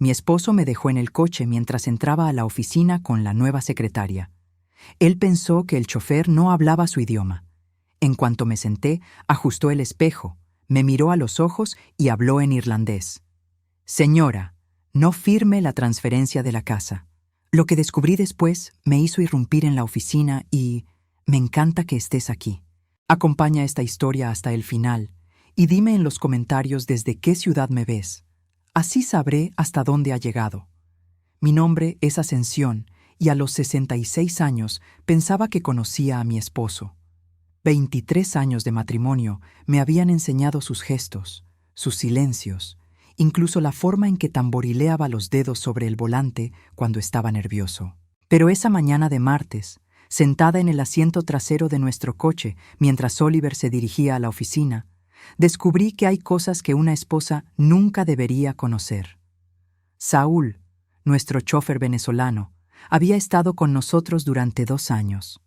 Mi esposo me dejó en el coche mientras entraba a la oficina con la nueva secretaria. Él pensó que el chofer no hablaba su idioma. En cuanto me senté, ajustó el espejo, me miró a los ojos y habló en irlandés. «Señora, no firme la transferencia de la casa». Lo que descubrí después me hizo irrumpir en la oficina y me encanta que estés aquí. Acompaña esta historia hasta el final y dime en los comentarios desde qué ciudad me ves. Así sabré hasta dónde ha llegado. Mi nombre es Ascensión y a los 66 años pensaba que conocía a mi esposo. 23 años de matrimonio me habían enseñado sus gestos, sus silencios, incluso la forma en que tamborileaba los dedos sobre el volante cuando estaba nervioso. Pero esa mañana de martes, sentada en el asiento trasero de nuestro coche mientras Oliver se dirigía a la oficina, descubrí que hay cosas que una esposa nunca debería conocer. Saúl, nuestro chófer venezolano, había estado con nosotros durante 2 años.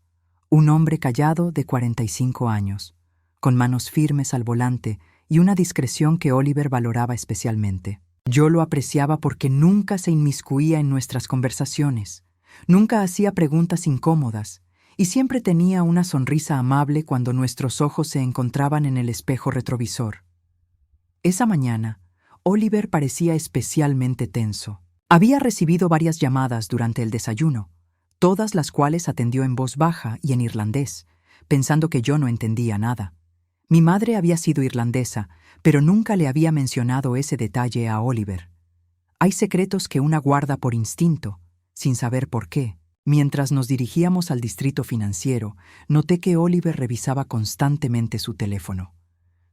Un hombre callado de 45 años, con manos firmes al volante y una discreción que Oliver valoraba especialmente. Yo lo apreciaba porque nunca se inmiscuía en nuestras conversaciones, nunca hacía preguntas incómodas y siempre tenía una sonrisa amable cuando nuestros ojos se encontraban en el espejo retrovisor. Esa mañana, Oliver parecía especialmente tenso. Había recibido varias llamadas durante el desayuno, todas las cuales atendió en voz baja y en irlandés, pensando que yo no entendía nada. Mi madre había sido irlandesa, pero nunca le había mencionado ese detalle a Oliver. Hay secretos que una guarda por instinto, sin saber por qué. Mientras nos dirigíamos al distrito financiero, noté que Oliver revisaba constantemente su teléfono.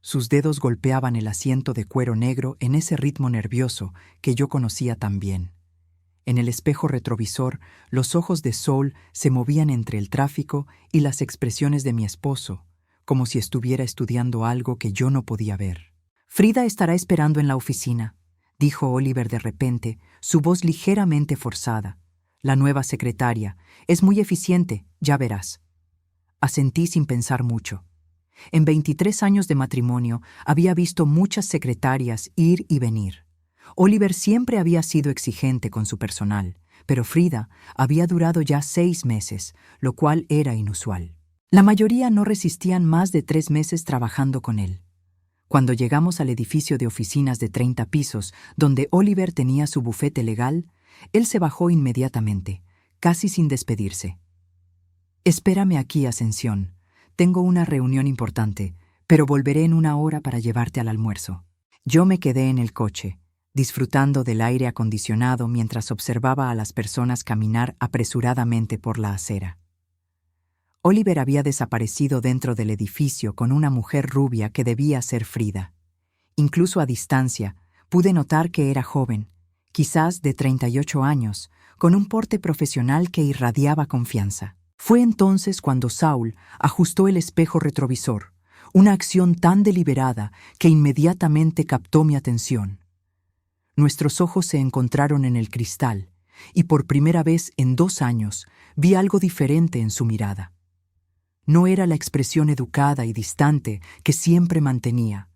Sus dedos golpeaban el asiento de cuero negro en ese ritmo nervioso que yo conocía tan bien. En el espejo retrovisor, los ojos de Saul se movían entre el tráfico y las expresiones de mi esposo, como si estuviera estudiando algo que yo no podía ver. «Frida estará esperando en la oficina», dijo Oliver de repente, su voz ligeramente forzada. «La nueva secretaria. Es muy eficiente, ya verás». Asentí sin pensar mucho. En 23 años de matrimonio había visto muchas secretarias ir y venir. Oliver siempre había sido exigente con su personal, pero Frida había durado ya 6 meses, lo cual era inusual. La mayoría no resistían más de 3 meses trabajando con él. Cuando llegamos al edificio de oficinas de 30 pisos, donde Oliver tenía su bufete legal, él se bajó inmediatamente, casi sin despedirse. «Espérame aquí, Ascensión. Tengo una reunión importante, pero volveré en 1 hora para llevarte al almuerzo». Yo me quedé en el coche, disfrutando del aire acondicionado mientras observaba a las personas caminar apresuradamente por la acera. Oliver había desaparecido dentro del edificio con una mujer rubia que debía ser Frida. Incluso a distancia, pude notar que era joven, quizás de 38 años, con un porte profesional que irradiaba confianza. Fue entonces cuando Saul ajustó el espejo retrovisor, una acción tan deliberada que inmediatamente captó mi atención. Nuestros ojos se encontraron en el cristal, y por primera vez en 2 años vi algo diferente en su mirada. No era la expresión educada y distante que siempre mantenía.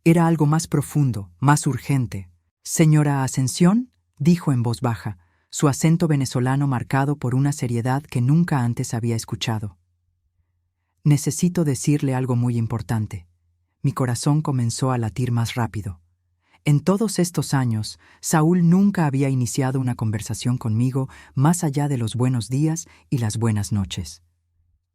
Era algo más profundo, más urgente. «Señora Ascensión», dijo en voz baja, su acento venezolano marcado por una seriedad que nunca antes había escuchado. «Necesito decirle algo muy importante». Mi corazón comenzó a latir más rápido. En todos estos años, Saúl nunca había iniciado una conversación conmigo más allá de los buenos días y las buenas noches.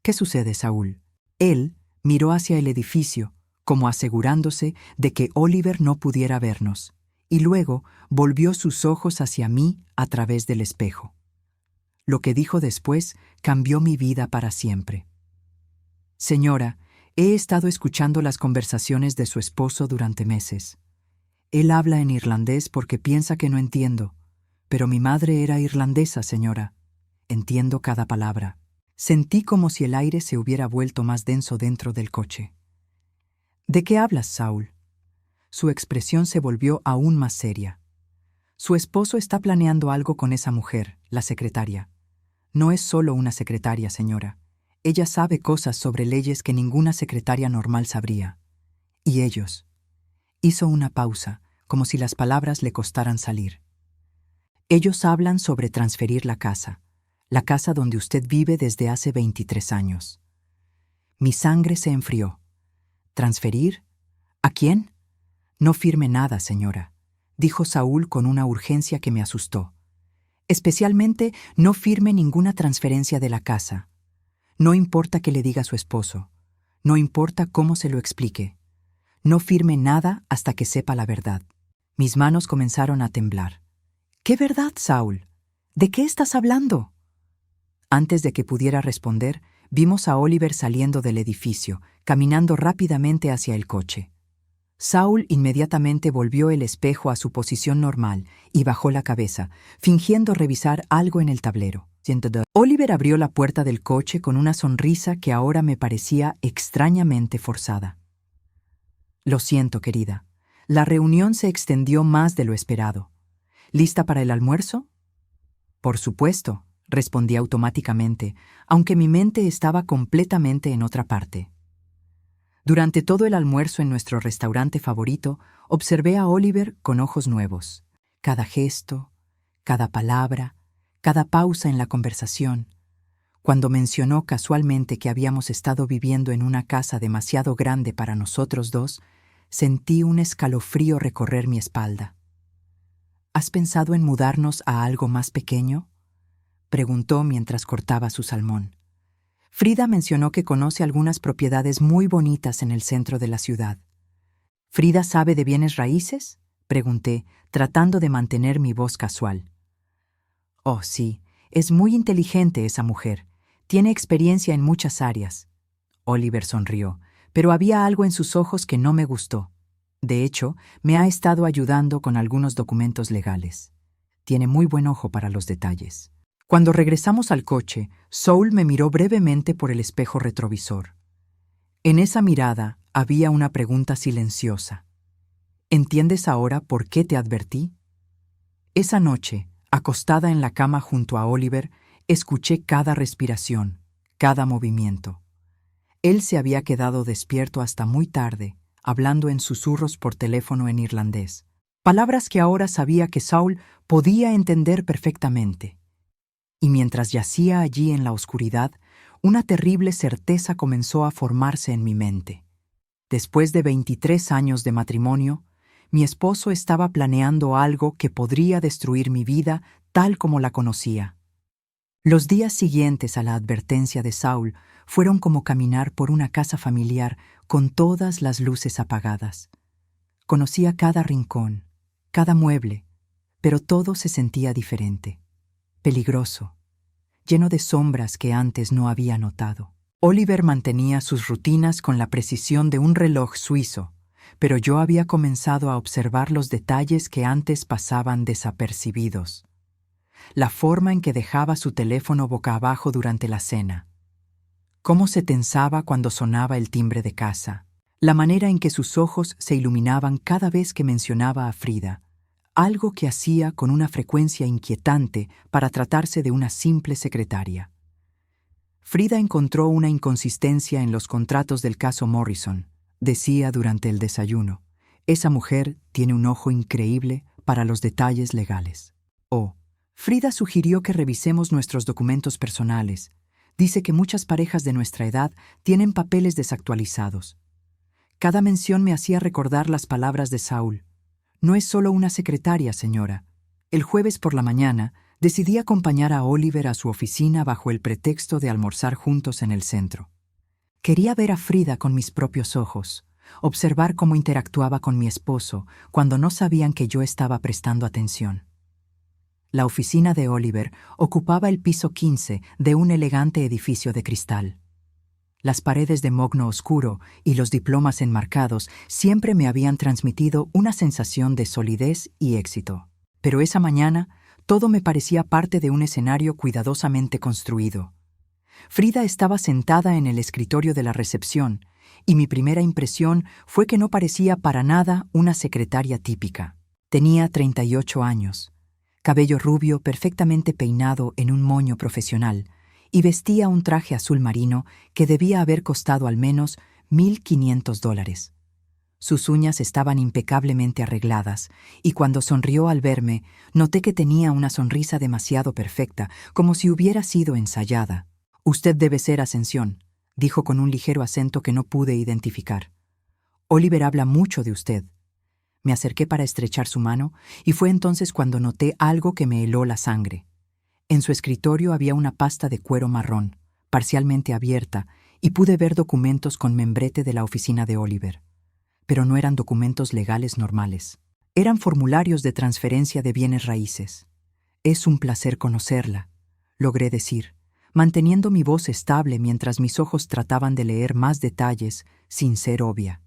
«¿Qué sucede, Saúl?» Él miró hacia el edificio, como asegurándose de que Oliver no pudiera vernos, y luego volvió sus ojos hacia mí a través del espejo. Lo que dijo después cambió mi vida para siempre. «Señora, he estado escuchando las conversaciones de su esposo durante meses. Él habla en irlandés porque piensa que no entiendo, pero mi madre era irlandesa, señora. Entiendo cada palabra». Sentí como si el aire se hubiera vuelto más denso dentro del coche. «¿De qué hablas, Saúl?» Su expresión se volvió aún más seria. «Su esposo está planeando algo con esa mujer, la secretaria. No es solo una secretaria, señora. Ella sabe cosas sobre leyes que ninguna secretaria normal sabría. Y ellos». Hizo una pausa, como si las palabras le costaran salir. Ellos hablan sobre transferir la casa donde usted vive desde hace 23 años. Mi sangre se enfrió. ¿Transferir? ¿A quién? No firme nada, señora, dijo Saúl con una urgencia que me asustó. Especialmente, no firme ninguna transferencia de la casa. No importa que le diga a su esposo. No importa cómo se lo explique. No firme nada hasta que sepa la verdad. Mis manos comenzaron a temblar. ¿Qué verdad, Saúl? ¿De qué estás hablando? Antes de que pudiera responder, vimos a Oliver saliendo del edificio, caminando rápidamente hacia el coche. Saúl inmediatamente volvió el espejo a su posición normal y bajó la cabeza, fingiendo revisar algo en el tablero. Oliver abrió la puerta del coche con una sonrisa que ahora me parecía extrañamente forzada. Lo siento, querida. La reunión se extendió más de lo esperado. ¿Lista para el almuerzo? Por supuesto, respondí automáticamente, aunque mi mente estaba completamente en otra parte. Durante todo el almuerzo en nuestro restaurante favorito, observé a Oliver con ojos nuevos. Cada gesto, cada palabra, cada pausa en la conversación. Cuando mencionó casualmente que habíamos estado viviendo en una casa demasiado grande para nosotros dos, sentí un escalofrío recorrer mi espalda. ¿Has pensado en mudarnos a algo más pequeño?, preguntó mientras cortaba su salmón. Frida mencionó que conoce algunas propiedades muy bonitas en el centro de la ciudad. ¿Frida sabe de bienes raíces?, pregunté, tratando de mantener mi voz casual. Oh, sí, es muy inteligente esa mujer. Tiene experiencia en muchas áreas. Oliver sonrió, pero había algo en sus ojos que no me gustó. De hecho, me ha estado ayudando con algunos documentos legales. Tiene muy buen ojo para los detalles. Cuando regresamos al coche, Saúl me miró brevemente por el espejo retrovisor. En esa mirada había una pregunta silenciosa. ¿Entiendes ahora por qué te advertí? Esa noche, acostada en la cama junto a Oliver, escuché cada respiración, cada movimiento. Él se había quedado despierto hasta muy tarde, hablando en susurros por teléfono en irlandés, palabras que ahora sabía que Saúl podía entender perfectamente. Y mientras yacía allí en la oscuridad, una terrible certeza comenzó a formarse en mi mente. Después de 23 años de matrimonio, mi esposo estaba planeando algo que podría destruir mi vida tal como la conocía. Los días siguientes a la advertencia de Saúl fueron como caminar por una casa familiar con todas las luces apagadas. Conocía cada rincón, cada mueble, pero todo se sentía diferente, peligroso, lleno de sombras que antes no había notado. Oliver mantenía sus rutinas con la precisión de un reloj suizo, pero yo había comenzado a observar los detalles que antes pasaban desapercibidos. La forma en que dejaba su teléfono boca abajo durante la cena, cómo se tensaba cuando sonaba el timbre de casa, la manera en que sus ojos se iluminaban cada vez que mencionaba a Frida, algo que hacía con una frecuencia inquietante para tratarse de una simple secretaria. Frida encontró una inconsistencia en los contratos del caso Morrison. Decía durante el desayuno, esa mujer tiene un ojo increíble para los detalles legales. Frida sugirió que revisemos nuestros documentos personales. Dice que muchas parejas de nuestra edad tienen papeles desactualizados. Cada mención me hacía recordar las palabras de Saúl. No es solo una secretaria, señora. El jueves por la mañana decidí acompañar a Oliver a su oficina bajo el pretexto de almorzar juntos en el centro. Quería ver a Frida con mis propios ojos, observar cómo interactuaba con mi esposo cuando no sabían que yo estaba prestando atención. La oficina de Oliver ocupaba el piso 15 de un elegante edificio de cristal. Las paredes de mogno oscuro y los diplomas enmarcados siempre me habían transmitido una sensación de solidez y éxito. Pero esa mañana todo me parecía parte de un escenario cuidadosamente construido. Frida estaba sentada en el escritorio de la recepción, y mi primera impresión fue que no parecía para nada una secretaria típica. Tenía 38 años, cabello rubio perfectamente peinado en un moño profesional, y vestía un traje azul marino que debía haber costado al menos $1,500. Sus uñas estaban impecablemente arregladas, y cuando sonrió al verme, noté que tenía una sonrisa demasiado perfecta, como si hubiera sido ensayada. «Usted debe ser Ascensión», dijo con un ligero acento que no pude identificar. «Oliver habla mucho de usted». Me acerqué para estrechar su mano, y fue entonces cuando noté algo que me heló la sangre. En su escritorio había una pasta de cuero marrón, parcialmente abierta, y pude ver documentos con membrete de la oficina de Oliver. Pero no eran documentos legales normales. Eran formularios de transferencia de bienes raíces. «Es un placer conocerla», logré decir, manteniendo mi voz estable mientras mis ojos trataban de leer más detalles sin ser obvia.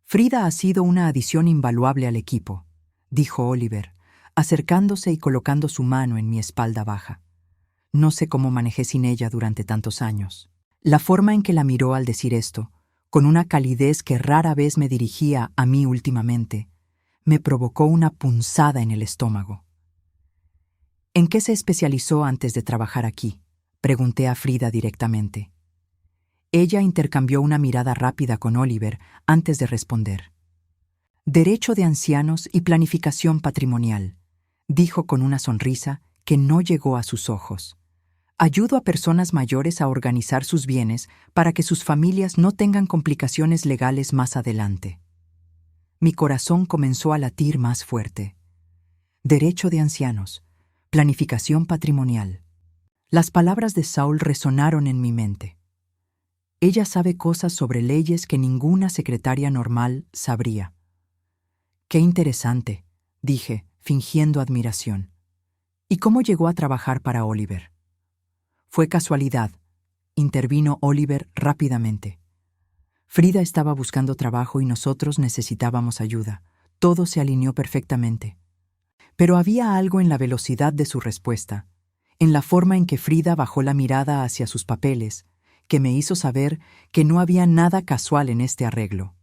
«Frida ha sido una adición invaluable al equipo», dijo Oliver, acercándose y colocando su mano en mi espalda baja. No sé cómo manejé sin ella durante tantos años. La forma en que la miró al decir esto, con una calidez que rara vez me dirigía a mí últimamente, me provocó una punzada en el estómago. «¿En qué se especializó antes de trabajar aquí?», pregunté a Frida directamente. Ella intercambió una mirada rápida con Oliver antes de responder. «Derecho de ancianos y planificación patrimonial», dijo con una sonrisa que no llegó a sus ojos. «Ayudo a personas mayores a organizar sus bienes para que sus familias no tengan complicaciones legales más adelante». Mi corazón comenzó a latir más fuerte. Derecho de ancianos, planificación patrimonial. Las palabras de Saul resonaron en mi mente. Ella sabe cosas sobre leyes que ninguna secretaria normal sabría. «Qué interesante», dije, fingiendo admiración. «¿Y cómo llegó a trabajar para Oliver?». «Fue casualidad», intervino Oliver rápidamente. «Frida estaba buscando trabajo y nosotros necesitábamos ayuda. Todo se alineó perfectamente». Pero había algo en la velocidad de su respuesta, en la forma en que Frida bajó la mirada hacia sus papeles, que me hizo saber que no había nada casual en este arreglo.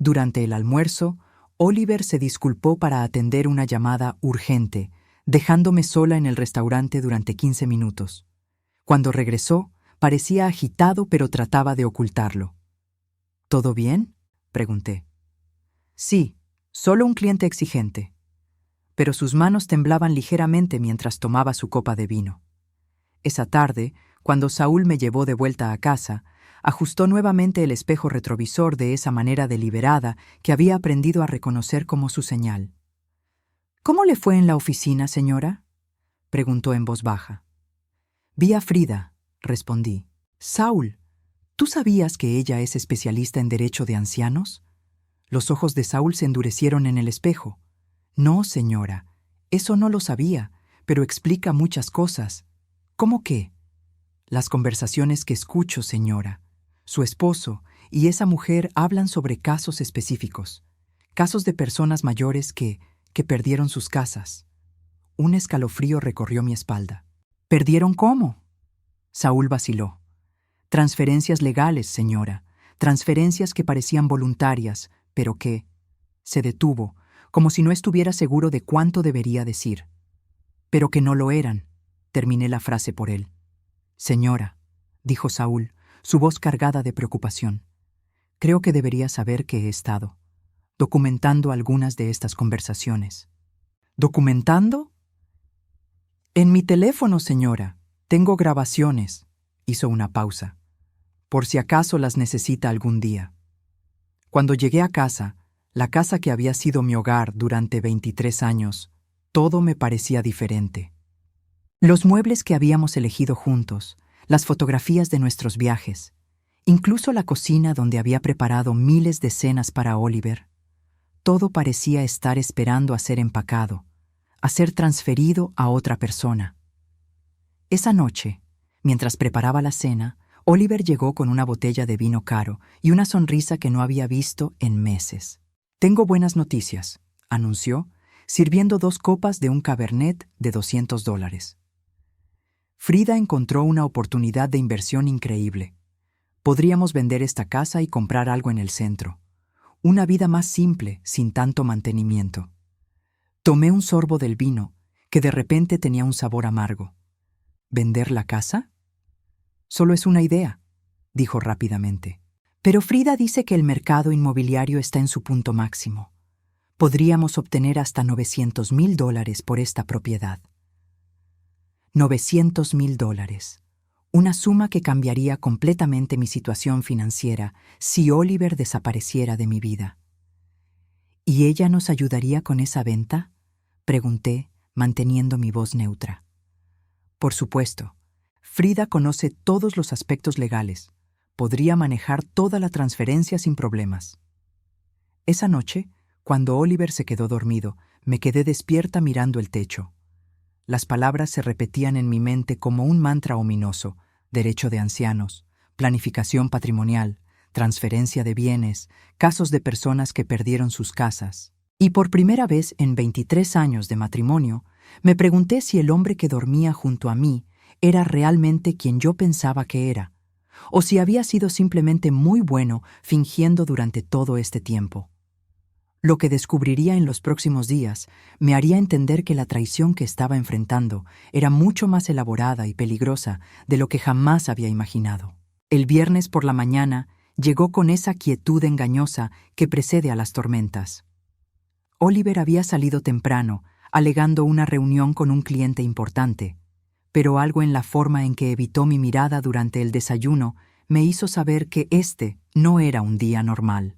Durante el almuerzo, Oliver se disculpó para atender una llamada urgente, dejándome sola en el restaurante durante 15 minutos. Cuando regresó, parecía agitado pero trataba de ocultarlo. «¿Todo bien?», pregunté. «Sí, solo un cliente exigente». Pero sus manos temblaban ligeramente mientras tomaba su copa de vino. Esa tarde, cuando Saúl me llevó de vuelta a casa, ajustó nuevamente el espejo retrovisor de esa manera deliberada que había aprendido a reconocer como su señal. «¿Cómo le fue en la oficina, señora?», preguntó en voz baja. «Vi a Frida», respondí. «Saúl, ¿tú sabías que ella es especialista en derecho de ancianos?». Los ojos de Saúl se endurecieron en el espejo. «No, señora, eso no lo sabía, pero explica muchas cosas». «¿Cómo qué?». «Las conversaciones que escucho, señora. Su esposo y esa mujer hablan sobre casos específicos, casos de personas mayores que perdieron sus casas». Un escalofrío recorrió mi espalda. «¿Perdieron cómo?». Saúl vaciló. «Transferencias legales, señora. Transferencias que parecían voluntarias, pero que…». Se detuvo, como si no estuviera seguro de cuánto debería decir. «Pero que no lo eran», terminé la frase por él. «Señora», dijo Saúl, su voz cargada de preocupación, «creo que debería saber que he estado documentando algunas de estas conversaciones». «¿Documentando?». «En mi teléfono, señora. Tengo grabaciones», hizo una pausa, «por si acaso las necesita algún día». Cuando llegué a casa, la casa que había sido mi hogar durante 23 años, todo me parecía diferente. Los muebles que habíamos elegido juntos, las fotografías de nuestros viajes, incluso la cocina donde había preparado miles de cenas para Oliver, todo parecía estar esperando a ser empacado, a ser transferido a otra persona. Esa noche, mientras preparaba la cena, Oliver llegó con una botella de vino caro y una sonrisa que no había visto en meses. «Tengo buenas noticias», anunció, sirviendo 2 copas de un Cabernet de $200. «Frida encontró una oportunidad de inversión increíble. Podríamos vender esta casa y comprar algo en el centro. Una vida más simple, sin tanto mantenimiento». Tomé un sorbo del vino, que de repente tenía un sabor amargo. «¿Vender la casa?». «Solo es una idea», dijo rápidamente. Pero Frida dice que el mercado inmobiliario está en su punto máximo. Podríamos obtener hasta $900,000 por esta propiedad. $900,000. Una suma que cambiaría completamente mi situación financiera si Oliver desapareciera de mi vida. ¿Y ella nos ayudaría con esa venta?, pregunté, manteniendo mi voz neutra. Por supuesto. Frida conoce todos los aspectos legales. Podría manejar toda la transferencia sin problemas. Esa noche, cuando Oliver se quedó dormido, me quedé despierta mirando el techo. Las palabras se repetían en mi mente como un mantra ominoso: derecho de ancianos, planificación patrimonial, transferencia de bienes, casos de personas que perdieron sus casas. Y por primera vez en 23 años de matrimonio, me pregunté si el hombre que dormía junto a mí era realmente quien yo pensaba que era, o si había sido simplemente muy bueno fingiendo durante todo este tiempo. Lo que descubriría en los próximos días me haría entender que la traición que estaba enfrentando era mucho más elaborada y peligrosa de lo que jamás había imaginado. El viernes por la mañana llegó con esa quietud engañosa que precede a las tormentas. Oliver había salido temprano, alegando una reunión con un cliente importante, pero algo en la forma en que evitó mi mirada durante el desayuno me hizo saber que este no era un día normal.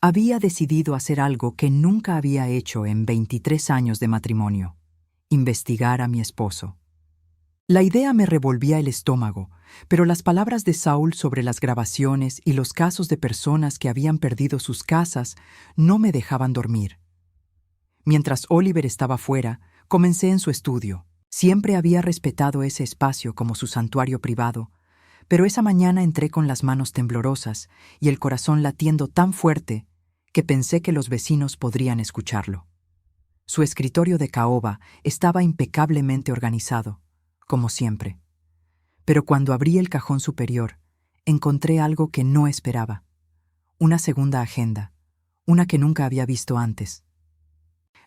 Había decidido hacer algo que nunca había hecho en 23 años de matrimonio: investigar a mi esposo. La idea me revolvía el estómago, pero las palabras de Saúl sobre las grabaciones y los casos de personas que habían perdido sus casas no me dejaban dormir. Mientras Oliver estaba fuera, comencé en su estudio. Siempre había respetado ese espacio como su santuario privado, pero esa mañana entré con las manos temblorosas y el corazón latiendo tan fuerte que pensé que los vecinos podrían escucharlo. Su escritorio de caoba estaba impecablemente organizado, como siempre. Pero cuando abrí el cajón superior, encontré algo que no esperaba: una segunda agenda, una que nunca había visto antes.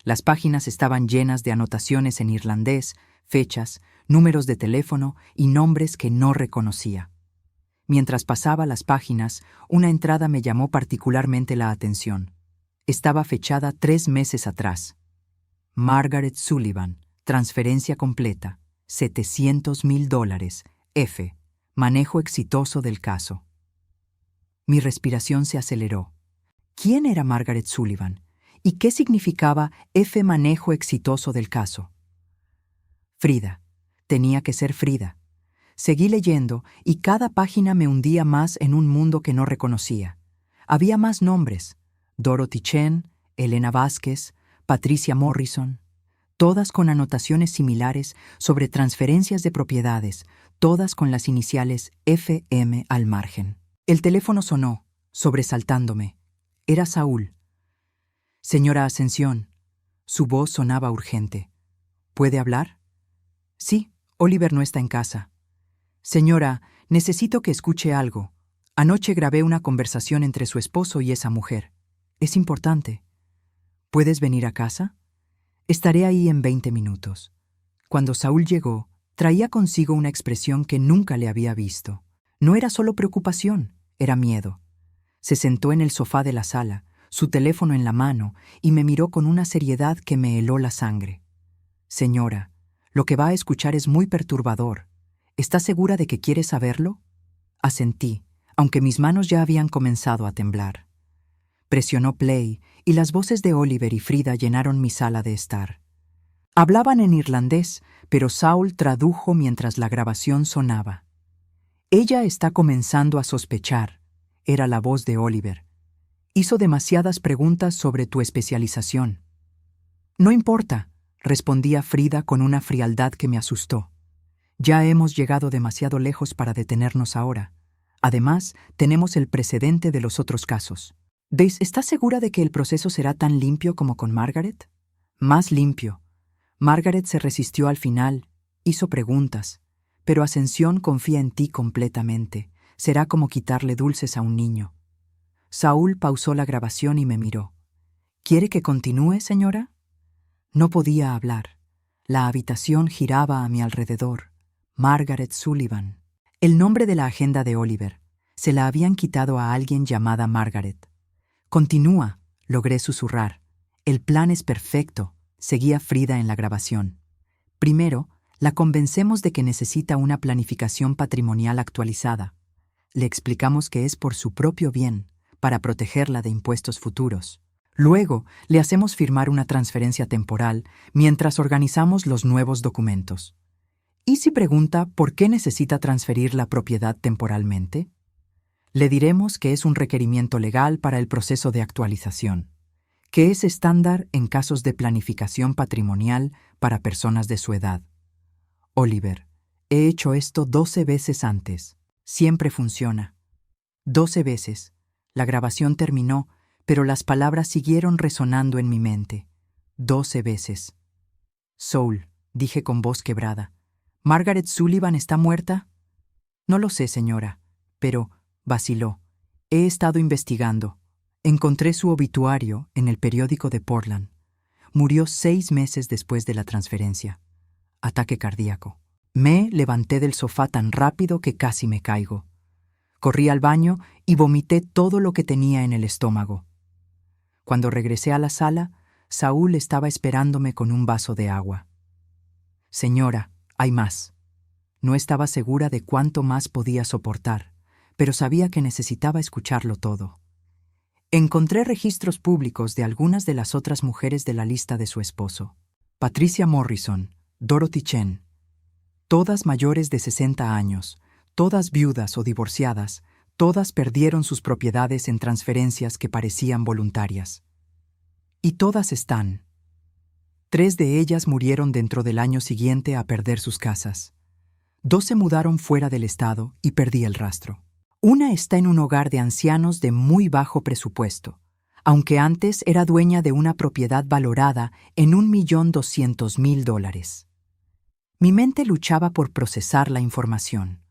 Las páginas estaban llenas de anotaciones en irlandés, fechas, números de teléfono y nombres que no reconocía. Mientras pasaba las páginas, una entrada me llamó particularmente la atención. Estaba fechada 3 meses atrás. Margaret Sullivan, transferencia completa, $700,000, F. Manejo exitoso del caso. Mi respiración se aceleró. ¿Quién era Margaret Sullivan? ¿Y qué significaba F. Manejo exitoso del caso? Frida. Tenía que ser Frida. Seguí leyendo y cada página me hundía más en un mundo que no reconocía. Había más nombres: Dorothy Chen, Elena Vázquez, Patricia Morrison, todas con anotaciones similares sobre transferencias de propiedades, todas con las iniciales FM al margen. El teléfono sonó, sobresaltándome. Era Saúl. «Señora Ascensión». Su voz sonaba urgente. «¿Puede hablar?» «Sí, Oliver no está en casa». «Señora, necesito que escuche algo. Anoche grabé una conversación entre su esposo y esa mujer. Es importante. ¿Puedes venir a casa? Estaré ahí en 20 minutos». Cuando Saúl llegó, traía consigo una expresión que nunca le había visto. No era solo preocupación, era miedo. Se sentó en el sofá de la sala, su teléfono en la mano, y me miró con una seriedad que me heló la sangre. «Señora, lo que va a escuchar es muy perturbador. ¿Está segura de que quiere saberlo?» Asentí, aunque mis manos ya habían comenzado a temblar. Presionó play y las voces de Oliver y Frida llenaron mi sala de estar. Hablaban en irlandés, pero Saúl tradujo mientras la grabación sonaba. «Ella está comenzando a sospechar», era la voz de Oliver. «Hizo demasiadas preguntas sobre tu especialización». «No importa», respondía Frida con una frialdad que me asustó. «Ya hemos llegado demasiado lejos para detenernos ahora. Además, tenemos el precedente de los otros casos». «¿Estás segura de que el proceso será tan limpio como con Margaret?» «Más limpio. Margaret se resistió al final, hizo preguntas, pero Ascensión confía en ti completamente. Será como quitarle dulces a un niño». Saúl pausó la grabación y me miró. «¿Quiere que continúe, señora?» No podía hablar. La habitación giraba a mi alrededor. Margaret Sullivan. El nombre de la agenda de Oliver. Se la habían quitado a alguien llamada Margaret. Continúa, logré susurrar. El plan es perfecto, seguía Frida en la grabación. Primero, la convencemos de que necesita una planificación patrimonial actualizada. Le explicamos que es por su propio bien, para protegerla de impuestos futuros. Luego, le hacemos firmar una transferencia temporal mientras organizamos los nuevos documentos. ¿Y si pregunta por qué necesita transferir la propiedad temporalmente? Le diremos que es un requerimiento legal para el proceso de actualización, que es estándar en casos de planificación patrimonial para personas de su edad. Oliver, he hecho esto 12 veces antes. Siempre funciona. 12 veces. La grabación terminó, pero las palabras siguieron resonando en mi mente. 12 veces. Saul, dije con voz quebrada. ¿Margaret Sullivan está muerta? No lo sé, señora, pero, vaciló. He estado investigando. Encontré su obituario en el periódico de Portland. Murió 6 meses después de la transferencia. Ataque cardíaco. Me levanté del sofá tan rápido que casi me caigo. Corrí al baño y vomité todo lo que tenía en el estómago. Cuando regresé a la sala, Saúl estaba esperándome con un vaso de agua. Señora, hay más. No estaba segura de cuánto más podía soportar, pero sabía que necesitaba escucharlo todo. Encontré registros públicos de algunas de las otras mujeres de la lista de su esposo. Patricia Morrison, Dorothy Chen. Todas mayores de 60 años, todas viudas o divorciadas, todas perdieron sus propiedades en transferencias que parecían voluntarias. Y todas están. 3 de ellas murieron dentro del año siguiente a perder sus casas. 2 se mudaron fuera del estado y perdí el rastro. Una está en un hogar de ancianos de muy bajo presupuesto, aunque antes era dueña de una propiedad valorada en $1.200.000. Mi mente luchaba por procesar la información.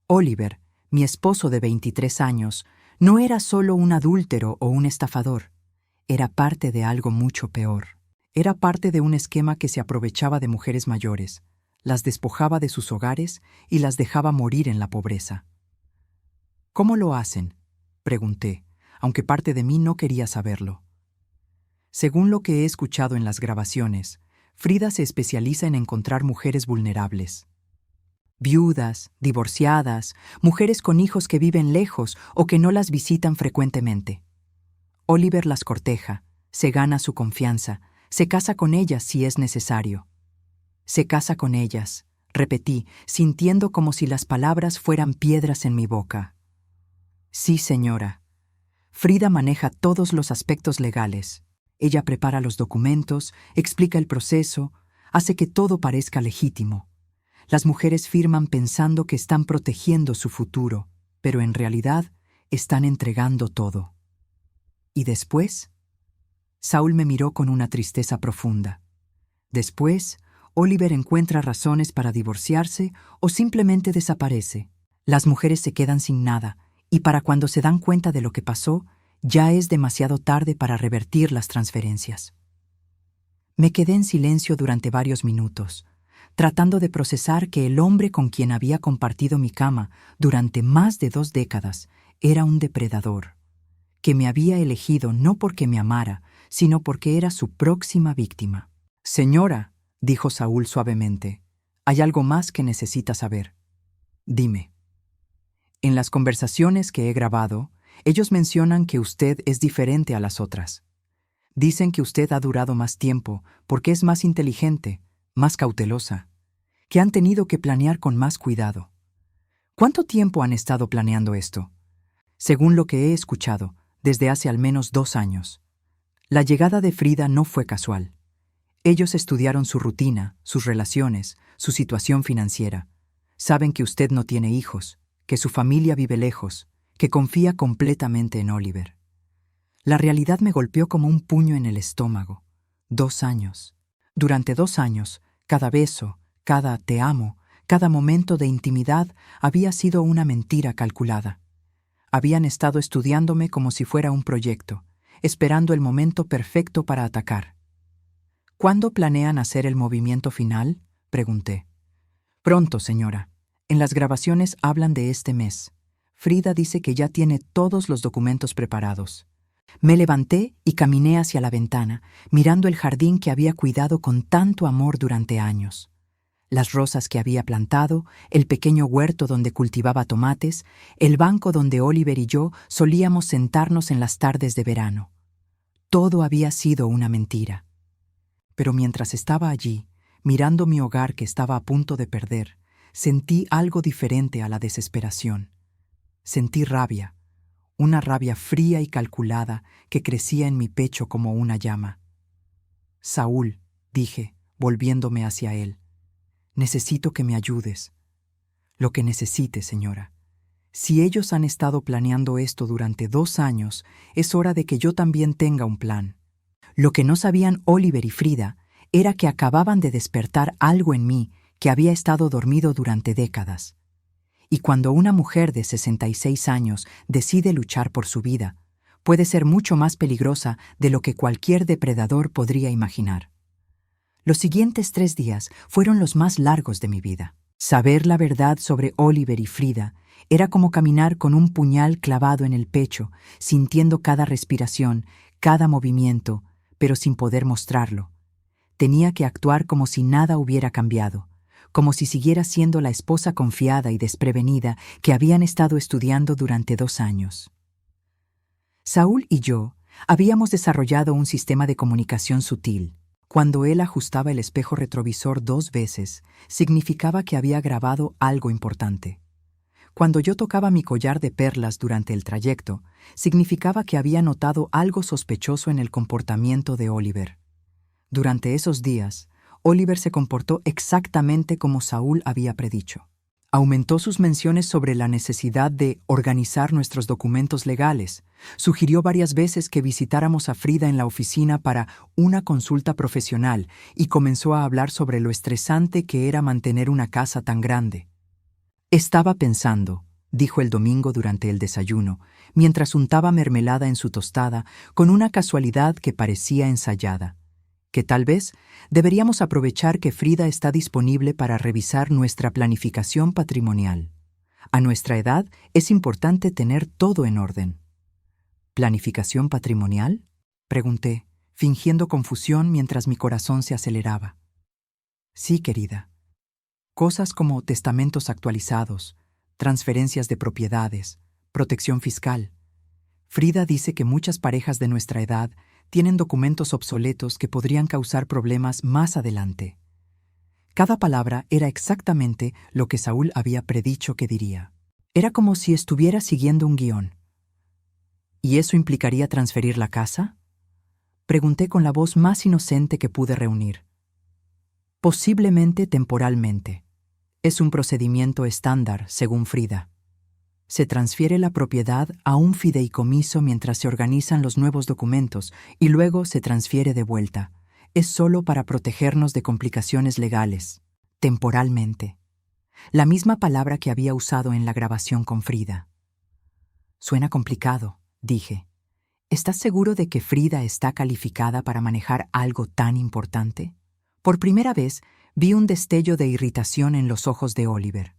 Oliver, mi esposo de 23 años, no era solo un adúltero o un estafador. Era parte de algo mucho peor. Era parte de un esquema que se aprovechaba de mujeres mayores, las despojaba de sus hogares y las dejaba morir en la pobreza. ¿Cómo lo hacen?, pregunté, aunque parte de mí no quería saberlo. Según lo que he escuchado en las grabaciones, Frida se especializa en encontrar mujeres vulnerables. Viudas, divorciadas, mujeres con hijos que viven lejos o que no las visitan frecuentemente. Oliver las corteja, se gana su confianza, se casa con ellas si es necesario. Se casa con ellas, repetí, sintiendo como si las palabras fueran piedras en mi boca. Sí, señora. Frida maneja todos los aspectos legales. Ella prepara los documentos, explica el proceso, hace que todo parezca legítimo. Las mujeres firman pensando que están protegiendo su futuro, pero en realidad están entregando todo. ¿Y después? Saúl me miró con una tristeza profunda. Después, Oliver encuentra razones para divorciarse o simplemente desaparece. Las mujeres se quedan sin nada, y para cuando se dan cuenta de lo que pasó, ya es demasiado tarde para revertir las transferencias. Me quedé en silencio durante varios minutos, tratando de procesar que el hombre con quien había compartido mi cama durante más de 2 décadas era un depredador, que me había elegido no porque me amara, sino porque era su próxima víctima. Señora, dijo Saúl suavemente, hay algo más que necesita saber. Dime. En las conversaciones que he grabado, ellos mencionan que usted es diferente a las otras. Dicen que usted ha durado más tiempo porque es más inteligente, más cautelosa, que han tenido que planear con más cuidado. ¿Cuánto tiempo han estado planeando esto? Según lo que he escuchado, desde hace al menos 2 años. La llegada de Frida no fue casual. Ellos estudiaron su rutina, sus relaciones, su situación financiera. Saben que usted no tiene hijos, que su familia vive lejos, que confía completamente en Oliver. La realidad me golpeó como un puño en el estómago. 2 años. Durante 2 años, cada beso, cada te amo, cada momento de intimidad había sido una mentira calculada. Habían estado estudiándome como si fuera un proyecto, esperando el momento perfecto para atacar. ¿Cuándo planean hacer el movimiento final?, pregunté. Pronto, señora. En las grabaciones hablan de este mes. Frida dice que ya tiene todos los documentos preparados. Me levanté y caminé hacia la ventana, mirando el jardín que había cuidado con tanto amor durante años. Las rosas que había plantado, el pequeño huerto donde cultivaba tomates, el banco donde Oliver y yo solíamos sentarnos en las tardes de verano. Todo había sido una mentira. Pero mientras estaba allí, mirando mi hogar que estaba a punto de perder, sentí algo diferente a la desesperación. Sentí rabia, una rabia fría y calculada que crecía en mi pecho como una llama. Saúl, dije, volviéndome hacia él, necesito que me ayudes. Lo que necesite, señora. Si ellos han estado planeando esto durante 2 años, es hora de que yo también tenga un plan. Lo que no sabían Oliver y Frida era que acababan de despertar algo en mí que había estado dormido durante décadas. Y cuando una mujer de 66 años decide luchar por su vida, puede ser mucho más peligrosa de lo que cualquier depredador podría imaginar. Los siguientes 3 días fueron los más largos de mi vida. Saber la verdad sobre Oliver y Frida era como caminar con un puñal clavado en el pecho, sintiendo cada respiración, cada movimiento, pero sin poder mostrarlo. Tenía que actuar como si nada hubiera cambiado, como si siguiera siendo la esposa confiada y desprevenida que habían estado estudiando durante 2 años. Saúl y yo habíamos desarrollado un sistema de comunicación sutil. Cuando él ajustaba el espejo retrovisor 2 veces, significaba que había grabado algo importante. Cuando yo tocaba mi collar de perlas durante el trayecto, significaba que había notado algo sospechoso en el comportamiento de Oliver. Durante esos días, Oliver se comportó exactamente como Saúl había predicho. Aumentó sus menciones sobre la necesidad de organizar nuestros documentos legales. Sugirió varias veces que visitáramos a Frida en la oficina para una consulta profesional y comenzó a hablar sobre lo estresante que era mantener una casa tan grande. Estaba pensando, dijo el domingo durante el desayuno, mientras untaba mermelada en su tostada con una casualidad que parecía ensayada, que tal vez deberíamos aprovechar que Frida está disponible para revisar nuestra planificación patrimonial. A nuestra edad es importante tener todo en orden. ¿Planificación patrimonial?, pregunté, fingiendo confusión mientras mi corazón se aceleraba. Sí, querida. Cosas como testamentos actualizados, transferencias de propiedades, protección fiscal. Frida dice que muchas parejas de nuestra edad tienen documentos obsoletos que podrían causar problemas más adelante. Cada palabra era exactamente lo que Saúl había predicho que diría. Era como si estuviera siguiendo un guión. ¿Y eso implicaría transferir la casa?, pregunté con la voz más inocente que pude reunir. Posiblemente temporalmente. Es un procedimiento estándar, según Frida. Se transfiere la propiedad a un fideicomiso mientras se organizan los nuevos documentos y luego se transfiere de vuelta. Es solo para protegernos de complicaciones legales. Temporalmente. La misma palabra que había usado en la grabación con Frida. Suena complicado, dije. ¿Estás seguro de que Frida está calificada para manejar algo tan importante? Por primera vez, vi un destello de irritación en los ojos de Oliver.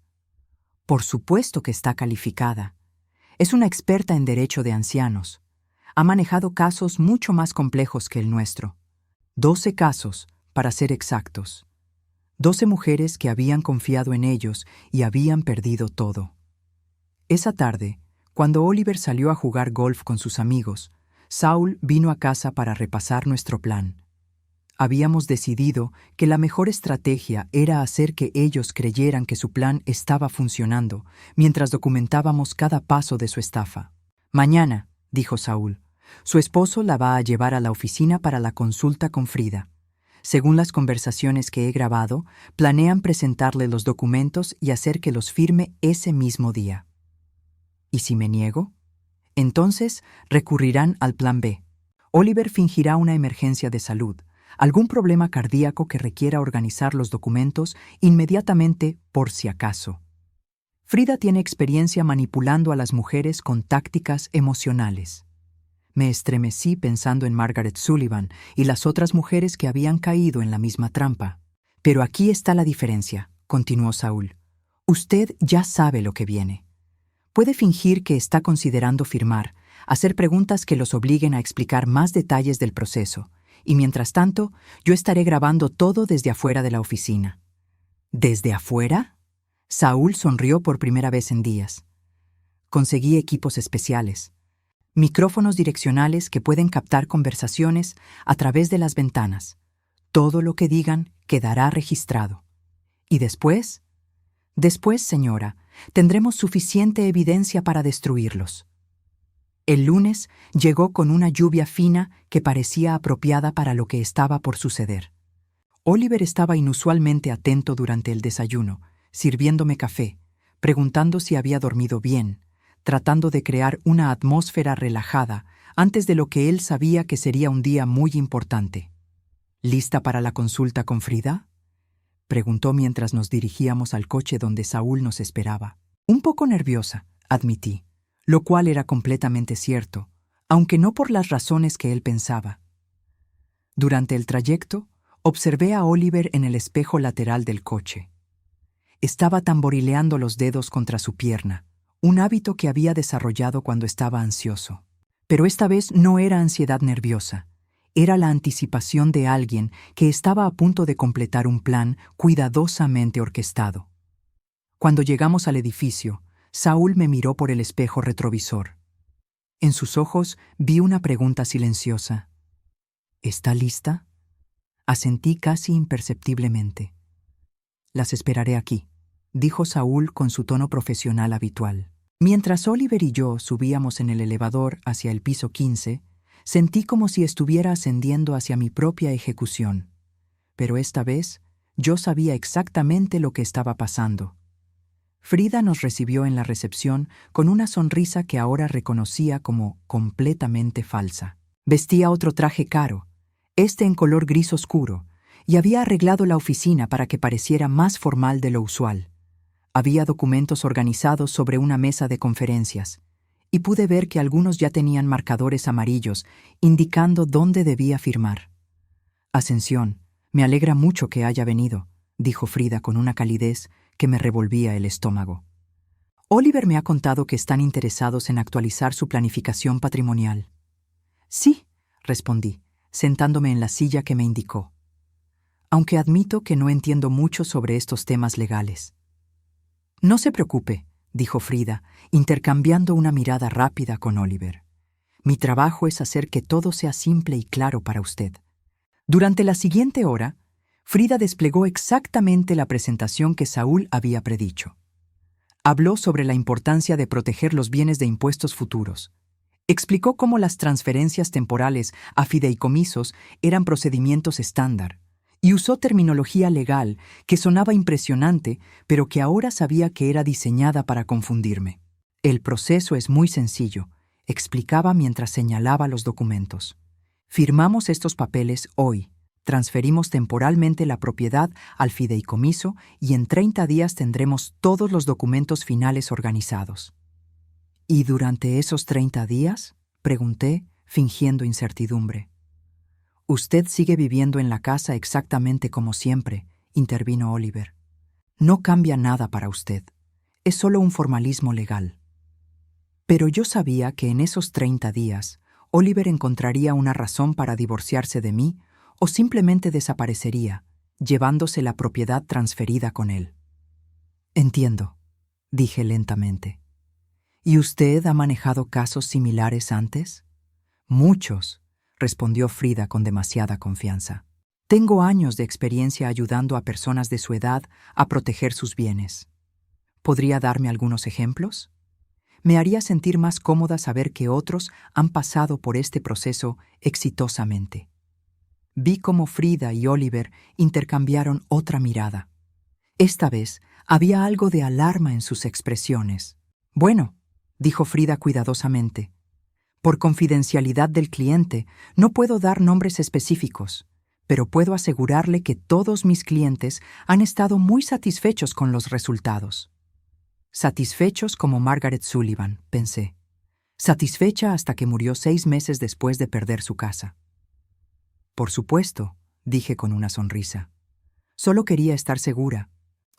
Por supuesto que está calificada. Es una experta en derecho de ancianos. Ha manejado casos mucho más complejos que el nuestro. 12 casos, para ser exactos. 12 mujeres que habían confiado en ellos y habían perdido todo. Esa tarde, cuando Oliver salió a jugar golf con sus amigos, Saúl vino a casa para repasar nuestro plan. Habíamos decidido que la mejor estrategia era hacer que ellos creyeran que su plan estaba funcionando, mientras documentábamos cada paso de su estafa. Mañana, dijo Saúl, su esposo la va a llevar a la oficina para la consulta con Frida. Según las conversaciones que he grabado, planean presentarle los documentos y hacer que los firme ese mismo día. ¿Y si me niego? Entonces recurrirán al plan B. Oliver fingirá una emergencia de salud, algún problema cardíaco que requiera organizar los documentos inmediatamente por si acaso. Frida tiene experiencia manipulando a las mujeres con tácticas emocionales. Me estremecí pensando en Margaret Sullivan y las otras mujeres que habían caído en la misma trampa. Pero aquí está la diferencia, continuó Saúl. Usted ya sabe lo que viene. Puede fingir que está considerando firmar, hacer preguntas que los obliguen a explicar más detalles del proceso, y mientras tanto, yo estaré grabando todo desde afuera de la oficina. ¿Desde afuera? Saúl sonrió por primera vez en días. Conseguí equipos especiales, micrófonos direccionales que pueden captar conversaciones a través de las ventanas. Todo lo que digan quedará registrado. ¿Y después? Después, señora, tendremos suficiente evidencia para destruirlos. El lunes llegó con una lluvia fina que parecía apropiada para lo que estaba por suceder. Oliver estaba inusualmente atento durante el desayuno, sirviéndome café, preguntando si había dormido bien, tratando de crear una atmósfera relajada antes de lo que él sabía que sería un día muy importante. ¿Lista para la consulta con Frida?, preguntó mientras nos dirigíamos al coche donde Saúl nos esperaba. Un poco nerviosa, admití, lo cual era completamente cierto, aunque no por las razones que él pensaba. Durante el trayecto, observé a Oliver en el espejo lateral del coche. Estaba tamborileando los dedos contra su pierna, un hábito que había desarrollado cuando estaba ansioso. Pero esta vez no era ansiedad nerviosa. Era la anticipación de alguien que estaba a punto de completar un plan cuidadosamente orquestado. Cuando llegamos al edificio, Saúl me miró por el espejo retrovisor. En sus ojos vi una pregunta silenciosa. ¿Está lista? Asentí casi imperceptiblemente. Las esperaré aquí, dijo Saúl con su tono profesional habitual. Mientras Oliver y yo subíamos en el elevador hacia el piso 15, sentí como si estuviera ascendiendo hacia mi propia ejecución. Pero esta vez, yo sabía exactamente lo que estaba pasando. Frida nos recibió en la recepción con una sonrisa que ahora reconocía como completamente falsa. Vestía otro traje caro, este en color gris oscuro, y había arreglado la oficina para que pareciera más formal de lo usual. Había documentos organizados sobre una mesa de conferencias, y pude ver que algunos ya tenían marcadores amarillos indicando dónde debía firmar. Ascensión, me alegra mucho que haya venido, dijo Frida con una calidez que me revolvía el estómago. Oliver me ha contado que están interesados en actualizar su planificación patrimonial. Sí, respondí, sentándome en la silla que me indicó. Aunque admito que no entiendo mucho sobre estos temas legales. No se preocupe, dijo Frida, intercambiando una mirada rápida con Oliver. Mi trabajo es hacer que todo sea simple y claro para usted. Durante la siguiente hora, Frida desplegó exactamente la presentación que Saúl había predicho. Habló sobre la importancia de proteger los bienes de impuestos futuros. Explicó cómo las transferencias temporales a fideicomisos eran procedimientos estándar, y usó terminología legal que sonaba impresionante, pero que ahora sabía que era diseñada para confundirme. El proceso es muy sencillo, explicaba mientras señalaba los documentos. Firmamos estos papeles hoy, transferimos temporalmente la propiedad al fideicomiso y en 30 días tendremos todos los documentos finales organizados. ¿Y durante esos 30 días? Pregunté, fingiendo incertidumbre. Usted sigue viviendo en la casa exactamente como siempre, intervino Oliver. No cambia nada para usted. Es solo un formalismo legal. Pero yo sabía que en esos 30 días, Oliver encontraría una razón para divorciarse de mí o simplemente desaparecería, llevándose la propiedad transferida con él. Entiendo, dije lentamente. ¿Y usted ha manejado casos similares antes? Muchos, respondió Frida con demasiada confianza. Tengo años de experiencia ayudando a personas de su edad a proteger sus bienes. ¿Podría darme algunos ejemplos? Me haría sentir más cómoda saber que otros han pasado por este proceso exitosamente. Vi cómo Frida y Oliver intercambiaron otra mirada. Esta vez había algo de alarma en sus expresiones. Bueno, dijo Frida cuidadosamente. Por confidencialidad del cliente, no puedo dar nombres específicos, pero puedo asegurarle que todos mis clientes han estado muy satisfechos con los resultados. Satisfechos como Margaret Sullivan, pensé. Satisfecha hasta que murió 6 meses después de perder su casa. Por supuesto, dije con una sonrisa. Solo quería estar segura.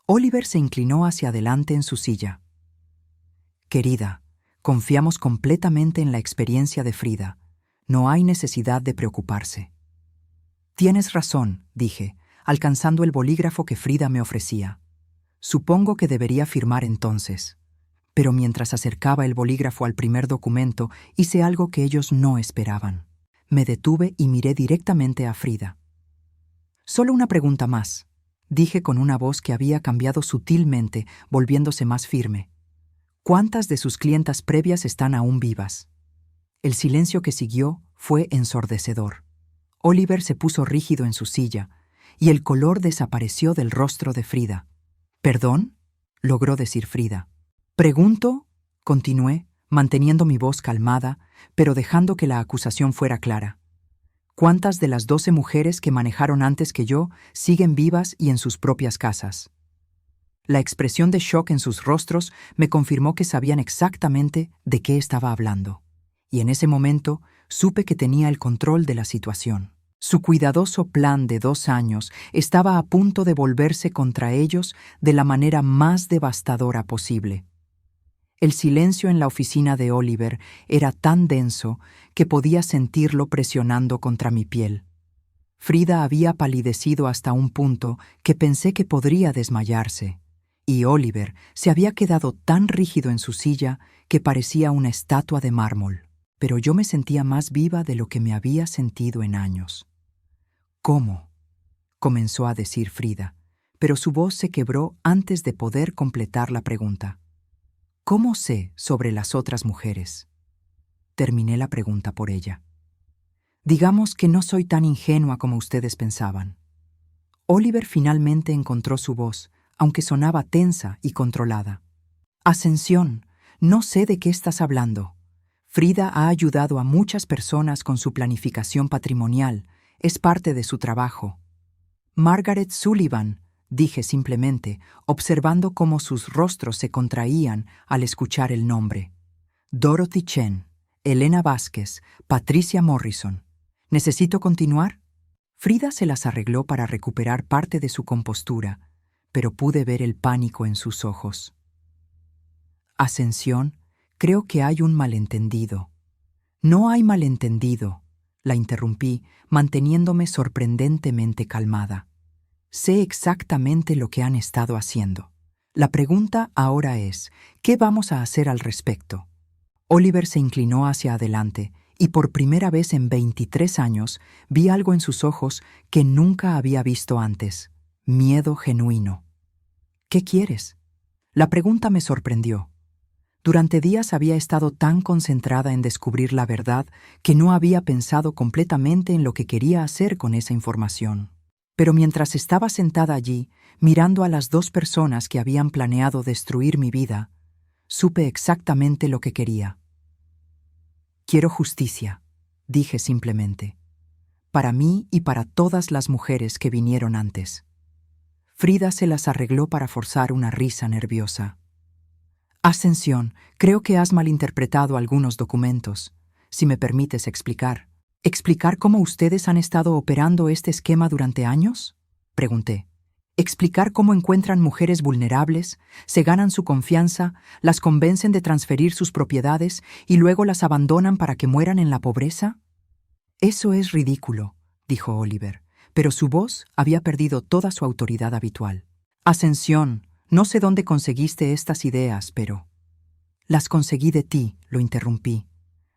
Oliver se inclinó hacia adelante en su silla. Querida, confiamos completamente en la experiencia de Frida. No hay necesidad de preocuparse. Tienes razón, dije, alcanzando el bolígrafo que Frida me ofrecía. Supongo que debería firmar entonces. Pero mientras acercaba el bolígrafo al primer documento, hice algo que ellos no esperaban. Me detuve y miré directamente a Frida. Solo una pregunta más, dije con una voz que había cambiado sutilmente, volviéndose más firme. ¿Cuántas de sus clientas previas están aún vivas? El silencio que siguió fue ensordecedor. Oliver se puso rígido en su silla, y el color desapareció del rostro de Frida. ¿Perdón?, logró decir Frida. Pregunto, continué, manteniendo mi voz calmada, pero dejando que la acusación fuera clara. ¿Cuántas de las 12 mujeres que manejaron antes que yo siguen vivas y en sus propias casas? La expresión de shock en sus rostros me confirmó que sabían exactamente de qué estaba hablando. Y en ese momento supe que tenía el control de la situación. Su cuidadoso plan de 2 años estaba a punto de volverse contra ellos de la manera más devastadora posible. El silencio en la oficina de Oliver era tan denso que podía sentirlo presionando contra mi piel. Frida había palidecido hasta un punto que pensé que podría desmayarse, y Oliver se había quedado tan rígido en su silla que parecía una estatua de mármol. Pero yo me sentía más viva de lo que me había sentido en años. ¿Cómo?, comenzó a decir Frida, pero su voz se quebró antes de poder completar la pregunta. ¿Cómo sé sobre las otras mujeres? Terminé la pregunta por ella. Digamos que no soy tan ingenua como ustedes pensaban. Oliver finalmente encontró su voz, aunque sonaba tensa y controlada. Ascensión, no sé de qué estás hablando. Frida ha ayudado a muchas personas con su planificación patrimonial. Es parte de su trabajo. Margaret Sullivan, dije simplemente, observando cómo sus rostros se contraían al escuchar el nombre. Dorothy Chen, Elena Vázquez, Patricia Morrison. ¿Necesito continuar? Frida se las arregló para recuperar parte de su compostura, pero pude ver el pánico en sus ojos. Ascensión, creo que hay un malentendido. No hay malentendido, la interrumpí, manteniéndome sorprendentemente calmada. Sé exactamente lo que han estado haciendo. La pregunta ahora es, ¿qué vamos a hacer al respecto? Oliver se inclinó hacia adelante y por primera vez en 23 años vi algo en sus ojos que nunca había visto antes. Miedo genuino. ¿Qué quieres? La pregunta me sorprendió. Durante días había estado tan concentrada en descubrir la verdad que no había pensado completamente en lo que quería hacer con esa información. Pero mientras estaba sentada allí, mirando a las 2 personas que habían planeado destruir mi vida, supe exactamente lo que quería. Quiero justicia, dije simplemente, para mí y para todas las mujeres que vinieron antes. Frida se las arregló para forzar una risa nerviosa. Ascensión, creo que has malinterpretado algunos documentos. Si me permites explicar. ¿Explicar cómo ustedes han estado operando este esquema durante años?, pregunté. ¿Explicar cómo encuentran mujeres vulnerables, se ganan su confianza, las convencen de transferir sus propiedades y luego las abandonan para que mueran en la pobreza? Eso es ridículo, dijo Oliver, pero su voz había perdido toda su autoridad habitual. Ascensión, no sé dónde conseguiste estas ideas, pero... Las conseguí de ti, lo interrumpí.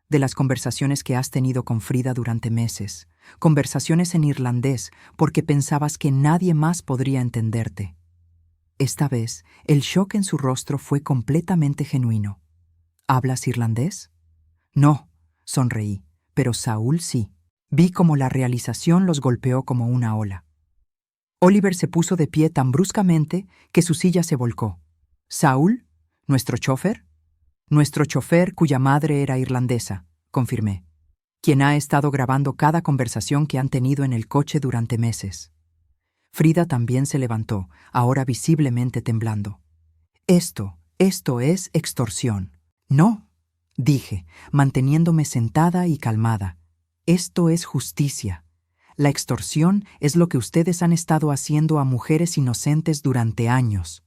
De las conversaciones que has tenido con Frida durante meses, conversaciones en irlandés porque pensabas que nadie más podría entenderte. Esta vez, el shock en su rostro fue completamente genuino. ¿Hablas irlandés? No, sonreí, pero Saúl sí. Vi cómo la realización los golpeó como una ola. Oliver se puso de pie tan bruscamente que su silla se volcó. ¿Saúl? ¿Nuestro chofer? Nuestro chofer cuya madre era irlandesa, confirmé, quien ha estado grabando cada conversación que han tenido en el coche durante meses. Frida también se levantó, ahora visiblemente temblando. Esto es extorsión. No, dije, manteniéndome sentada y calmada. Esto es justicia. La extorsión es lo que ustedes han estado haciendo a mujeres inocentes durante años.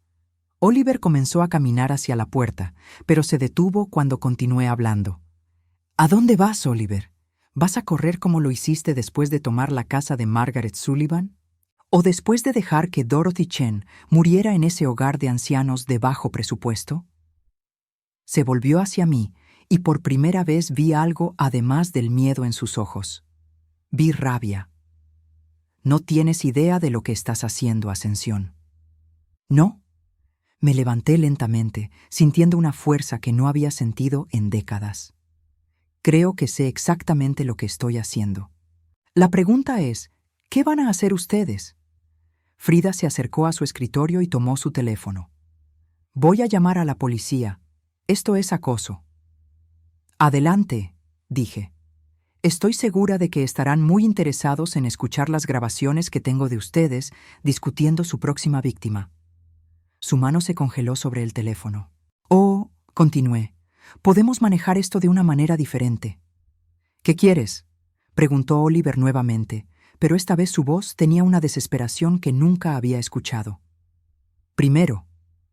Oliver comenzó a caminar hacia la puerta, pero se detuvo cuando continué hablando. ¿A dónde vas, Oliver? ¿Vas a correr como lo hiciste después de tomar la casa de Margaret Sullivan? ¿O después de dejar que Dorothy Chen muriera en ese hogar de ancianos de bajo presupuesto? Se volvió hacia mí y por primera vez vi algo además del miedo en sus ojos. Vi rabia. No tienes idea de lo que estás haciendo, Ascensión. ¿No? Me levanté lentamente, sintiendo una fuerza que no había sentido en décadas. Creo que sé exactamente lo que estoy haciendo. La pregunta es, ¿qué van a hacer ustedes? Frida se acercó a su escritorio y tomó su teléfono. Voy a llamar a la policía. Esto es acoso. Adelante, dije. Estoy segura de que estarán muy interesados en escuchar las grabaciones que tengo de ustedes discutiendo su próxima víctima. Su mano se congeló sobre el teléfono. Oh, continué, podemos manejar esto de una manera diferente. ¿Qué quieres? Preguntó Oliver nuevamente, pero esta vez su voz tenía una desesperación que nunca había escuchado. Primero,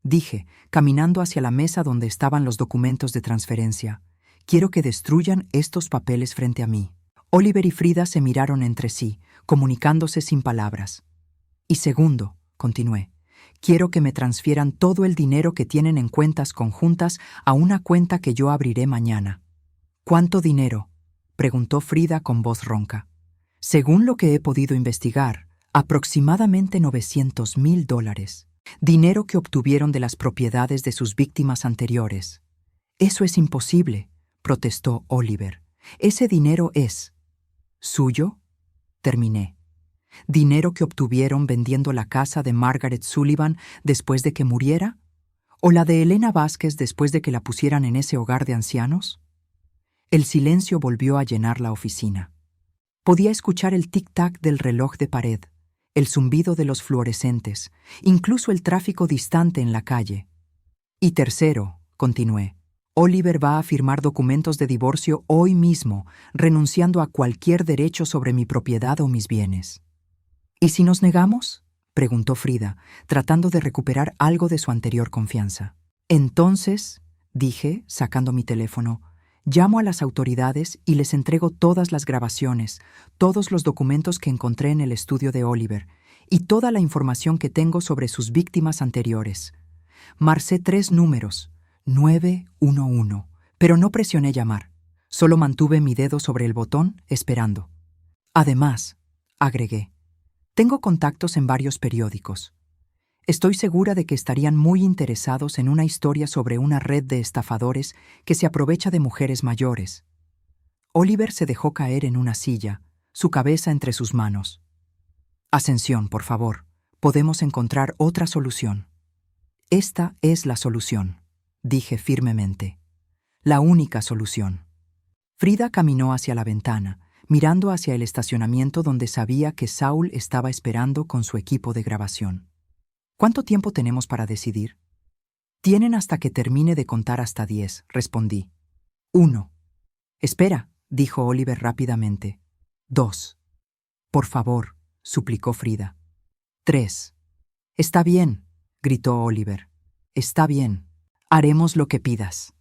dije, caminando hacia la mesa donde estaban los documentos de transferencia, quiero que destruyan estos papeles frente a mí. Oliver y Frida se miraron entre sí, comunicándose sin palabras. Y segundo, continué, quiero que me transfieran todo el dinero que tienen en cuentas conjuntas a una cuenta que yo abriré mañana. ¿Cuánto dinero?, preguntó Frida con voz ronca. Según lo que he podido investigar, aproximadamente $900,000. Dinero que obtuvieron de las propiedades de sus víctimas anteriores. Eso es imposible, protestó Oliver. Ese dinero es ¿suyo? Terminé. ¿Dinero que obtuvieron vendiendo la casa de Margaret Sullivan después de que muriera? ¿O la de Elena Vázquez después de que la pusieran en ese hogar de ancianos? El silencio volvió a llenar la oficina. Podía escuchar el tic-tac del reloj de pared, el zumbido de los fluorescentes, incluso el tráfico distante en la calle. Y tercero, continué, Oliver va a firmar documentos de divorcio hoy mismo, renunciando a cualquier derecho sobre mi propiedad o mis bienes. ¿Y si nos negamos?, preguntó Frida, tratando de recuperar algo de su anterior confianza. Entonces, dije, sacando mi teléfono, llamo a las autoridades y les entrego todas las grabaciones, todos los documentos que encontré en el estudio de Oliver y toda la información que tengo sobre sus víctimas anteriores. Marcé 3 números, 911, pero no presioné llamar. Solo mantuve mi dedo sobre el botón, esperando. Además, agregué, tengo contactos en varios periódicos. Estoy segura de que estarían muy interesados en una historia sobre una red de estafadores que se aprovecha de mujeres mayores. Oliver se dejó caer en una silla, su cabeza entre sus manos. Ascensión, por favor, podemos encontrar otra solución. Esta es la solución, dije firmemente. La única solución. Frida caminó hacia la ventana, mirando hacia el estacionamiento donde sabía que Saul estaba esperando con su equipo de grabación. ¿Cuánto tiempo tenemos para decidir? Tienen hasta que termine de contar hasta 10, respondí. 1. Espera, dijo Oliver rápidamente. 2. Por favor, suplicó Frida. 3. Está bien, gritó Oliver. Está bien. Haremos lo que pidas.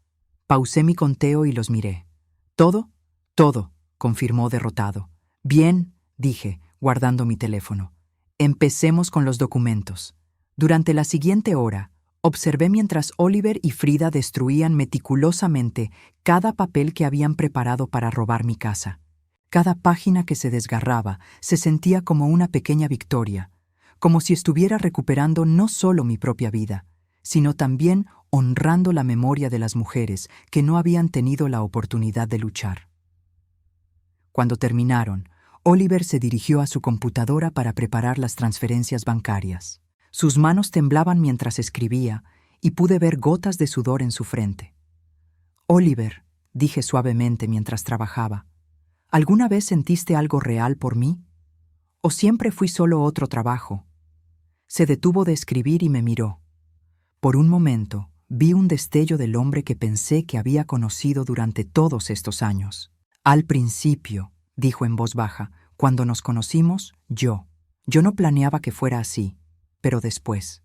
Pausé mi conteo y los miré. ¿Todo? Todo, confirmó derrotado. Bien, dije, guardando mi teléfono. Empecemos con los documentos. Durante la siguiente hora, observé mientras Oliver y Frida destruían meticulosamente cada papel que habían preparado para robar mi casa. Cada página que se desgarraba se sentía como una pequeña victoria, como si estuviera recuperando no solo mi propia vida, sino también honrando la memoria de las mujeres que no habían tenido la oportunidad de luchar. Cuando terminaron, Oliver se dirigió a su computadora para preparar las transferencias bancarias. Sus manos temblaban mientras escribía y pude ver gotas de sudor en su frente. Oliver, dije suavemente mientras trabajaba, ¿alguna vez sentiste algo real por mí? ¿O siempre fui solo otro trabajo? Se detuvo de escribir y me miró. Por un momento, vi un destello del hombre que pensé que había conocido durante todos estos años. Al principio, dijo en voz baja, cuando nos conocimos, yo no planeaba que fuera así. Pero después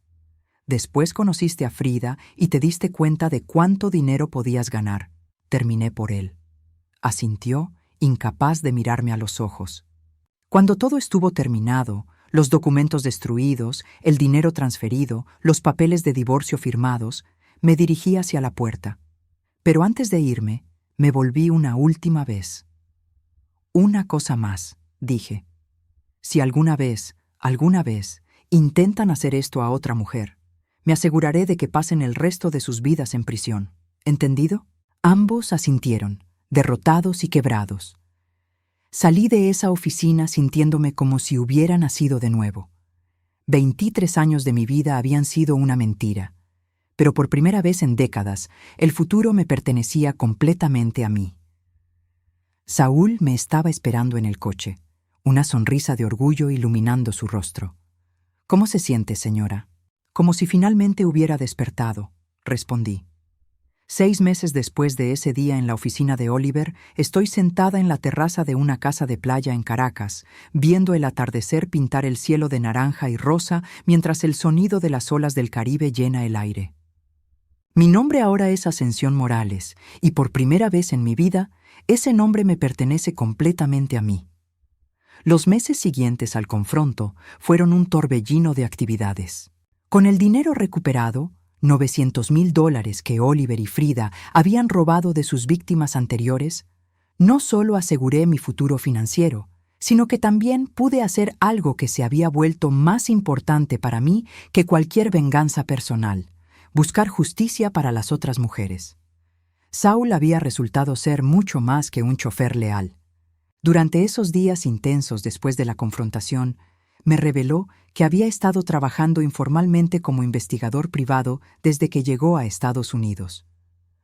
Después conociste a Frida y te diste cuenta de cuánto dinero podías ganar. Terminé por él. Asintió, incapaz de mirarme a los ojos. Cuando todo estuvo terminado, los documentos destruidos, el dinero transferido, los papeles de divorcio firmados, me dirigí hacia la puerta. Pero antes de irme, me volví una última vez. Una cosa más, dije. Si alguna vez, intentan hacer esto a otra mujer, me aseguraré de que pasen el resto de sus vidas en prisión. ¿Entendido? Ambos asintieron, derrotados y quebrados. Salí de esa oficina sintiéndome como si hubiera nacido de nuevo. 23 años de mi vida habían sido una mentira, pero por primera vez en décadas, el futuro me pertenecía completamente a mí. Saúl me estaba esperando en el coche, una sonrisa de orgullo iluminando su rostro. «¿Cómo se siente, señora?» «Como si finalmente hubiera despertado», respondí. 6 meses después de ese día en la oficina de Oliver, estoy sentada en la terraza de una casa de playa en Caracas, viendo el atardecer pintar el cielo de naranja y rosa mientras el sonido de las olas del Caribe llena el aire. Mi nombre ahora es Ascensión Morales, y por primera vez en mi vida, ese nombre me pertenece completamente a mí. Los meses siguientes al confronto fueron un torbellino de actividades. Con el dinero recuperado, $900,000 que Oliver y Frida habían robado de sus víctimas anteriores, no solo aseguré mi futuro financiero, sino que también pude hacer algo que se había vuelto más importante para mí que cualquier venganza personal: buscar justicia para las otras mujeres. Saúl había resultado ser mucho más que un chofer leal. Durante esos días intensos después de la confrontación, me reveló que había estado trabajando informalmente como investigador privado desde que llegó a Estados Unidos.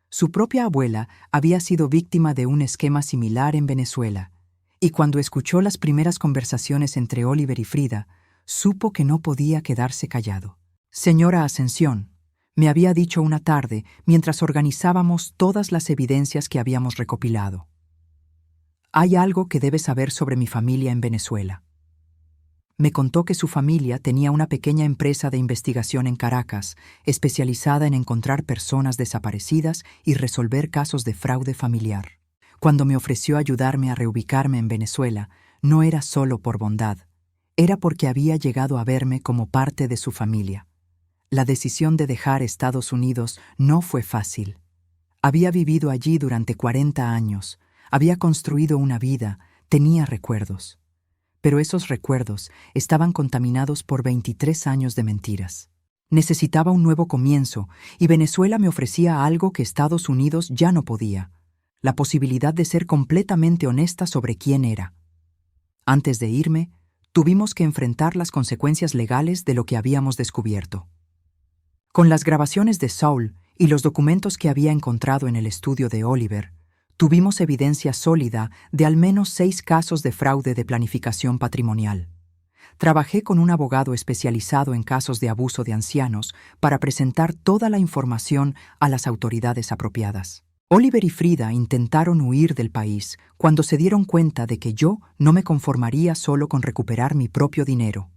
Su propia abuela había sido víctima de un esquema similar en Venezuela, y cuando escuchó las primeras conversaciones entre Oliver y Frida, supo que no podía quedarse callado. «Señora Ascensión», me había dicho una tarde mientras organizábamos todas las evidencias que habíamos recopilado. «Hay algo que debe saber sobre mi familia en Venezuela». Me contó que su familia tenía una pequeña empresa de investigación en Caracas, especializada en encontrar personas desaparecidas y resolver casos de fraude familiar. Cuando me ofreció ayudarme a reubicarme en Venezuela, no era solo por bondad, era porque había llegado a verme como parte de su familia. La decisión de dejar Estados Unidos no fue fácil. Había vivido allí durante 40 años, había construido una vida, tenía recuerdos. Pero esos recuerdos estaban contaminados por 23 años de mentiras. Necesitaba un nuevo comienzo, y Venezuela me ofrecía algo que Estados Unidos ya no podía: la posibilidad de ser completamente honesta sobre quién era. Antes de irme, tuvimos que enfrentar las consecuencias legales de lo que habíamos descubierto. Con las grabaciones de Saul y los documentos que había encontrado en el estudio de Oliver, tuvimos evidencia sólida de al menos 6 casos de fraude de planificación patrimonial. Trabajé con un abogado especializado en casos de abuso de ancianos para presentar toda la información a las autoridades apropiadas. Oliver y Frida intentaron huir del país cuando se dieron cuenta de que yo no me conformaría solo con recuperar mi propio dinero.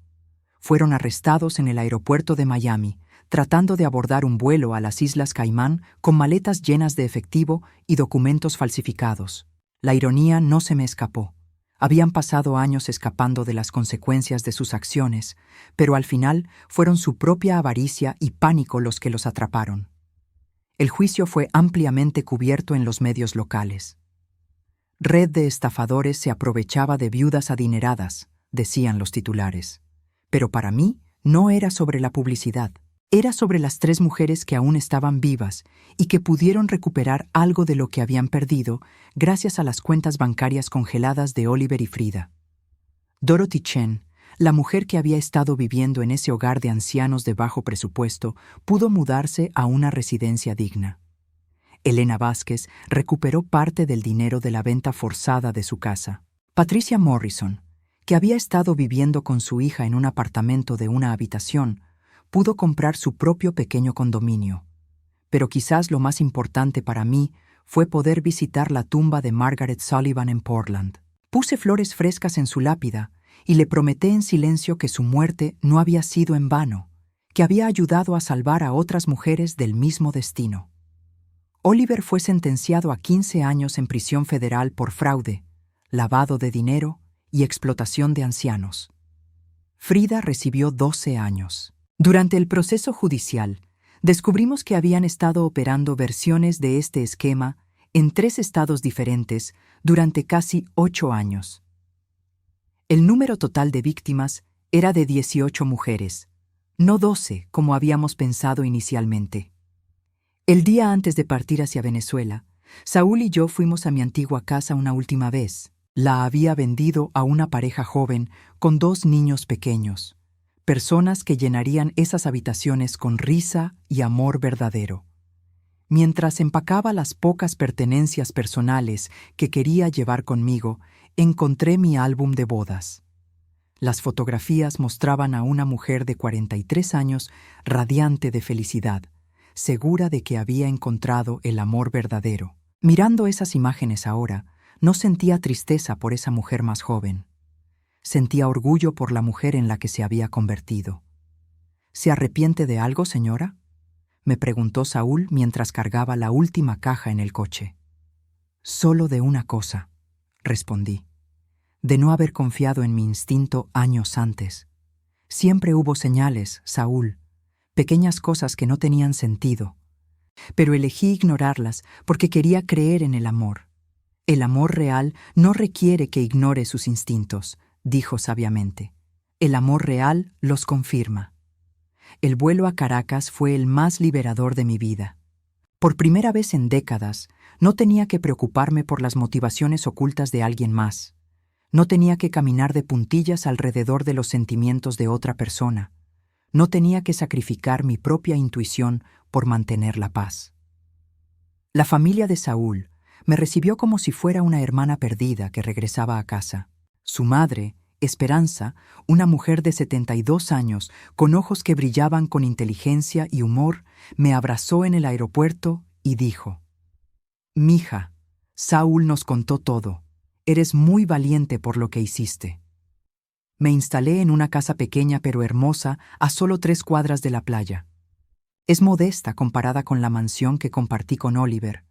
Fueron arrestados en el aeropuerto de Miami, tratando de abordar un vuelo a las Islas Caimán con maletas llenas de efectivo y documentos falsificados. La ironía no se me escapó. Habían pasado años escapando de las consecuencias de sus acciones, pero al final fueron su propia avaricia y pánico los que los atraparon. El juicio fue ampliamente cubierto en los medios locales. «Red de estafadores se aprovechaba de viudas adineradas», decían los titulares. Pero para mí no era sobre la publicidad. Era sobre las 3 mujeres que aún estaban vivas y que pudieron recuperar algo de lo que habían perdido gracias a las cuentas bancarias congeladas de Oliver y Frida. Dorothy Chen, la mujer que había estado viviendo en ese hogar de ancianos de bajo presupuesto, pudo mudarse a una residencia digna. Elena Vázquez recuperó parte del dinero de la venta forzada de su casa. Patricia Morrison, que había estado viviendo con su hija en un apartamento de una habitación, pudo comprar su propio pequeño condominio. Pero quizás lo más importante para mí fue poder visitar la tumba de Margaret Sullivan en Portland. Puse flores frescas en su lápida y le prometí en silencio que su muerte no había sido en vano, que había ayudado a salvar a otras mujeres del mismo destino. Oliver fue sentenciado a 15 años en prisión federal por fraude, lavado de dinero y explotación de ancianos. Frida recibió 12 años. Durante el proceso judicial, descubrimos que habían estado operando versiones de este esquema en 3 estados diferentes durante casi 8 años. El número total de víctimas era de 18 mujeres, no 12 como habíamos pensado inicialmente. El día antes de partir hacia Venezuela, Saúl y yo fuimos a mi antigua casa una última vez. La había vendido a una pareja joven con 2 niños pequeños, personas que llenarían esas habitaciones con risa y amor verdadero. Mientras empacaba las pocas pertenencias personales que quería llevar conmigo, encontré mi álbum de bodas. Las fotografías mostraban a una mujer de 43 años radiante de felicidad, segura de que había encontrado el amor verdadero. Mirando esas imágenes ahora, no sentía tristeza por esa mujer más joven. Sentía orgullo por la mujer en la que se había convertido. ¿Se arrepiente de algo, señora?, me preguntó Saúl mientras cargaba la última caja en el coche. Solo de una cosa, respondí. De no haber confiado en mi instinto años antes. Siempre hubo señales, Saúl, pequeñas cosas que no tenían sentido. Pero elegí ignorarlas porque quería creer en el amor. El amor real no requiere que ignore sus instintos, dijo sabiamente. El amor real los confirma. El vuelo a Caracas fue el más liberador de mi vida. Por primera vez en décadas, no tenía que preocuparme por las motivaciones ocultas de alguien más. No tenía que caminar de puntillas alrededor de los sentimientos de otra persona. No tenía que sacrificar mi propia intuición por mantener la paz. La familia de Saúl me recibió como si fuera una hermana perdida que regresaba a casa. Su madre, Esperanza, una mujer de 72 años, con ojos que brillaban con inteligencia y humor, me abrazó en el aeropuerto y dijo: «Mija, Saúl nos contó todo. Eres muy valiente por lo que hiciste». Me instalé en una casa pequeña pero hermosa a solo 3 cuadras de la playa. Es modesta comparada con la mansión que compartí con Oliver,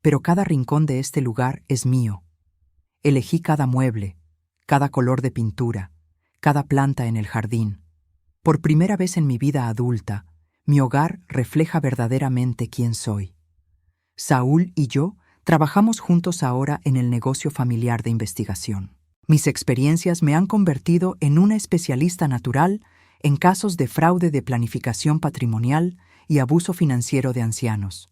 pero cada rincón de este lugar es mío. Elegí cada mueble, cada color de pintura, cada planta en el jardín. Por primera vez en mi vida adulta, mi hogar refleja verdaderamente quién soy. Saúl y yo trabajamos juntos ahora en el negocio familiar de investigación. Mis experiencias me han convertido en una especialista natural en casos de fraude de planificación patrimonial y abuso financiero de ancianos.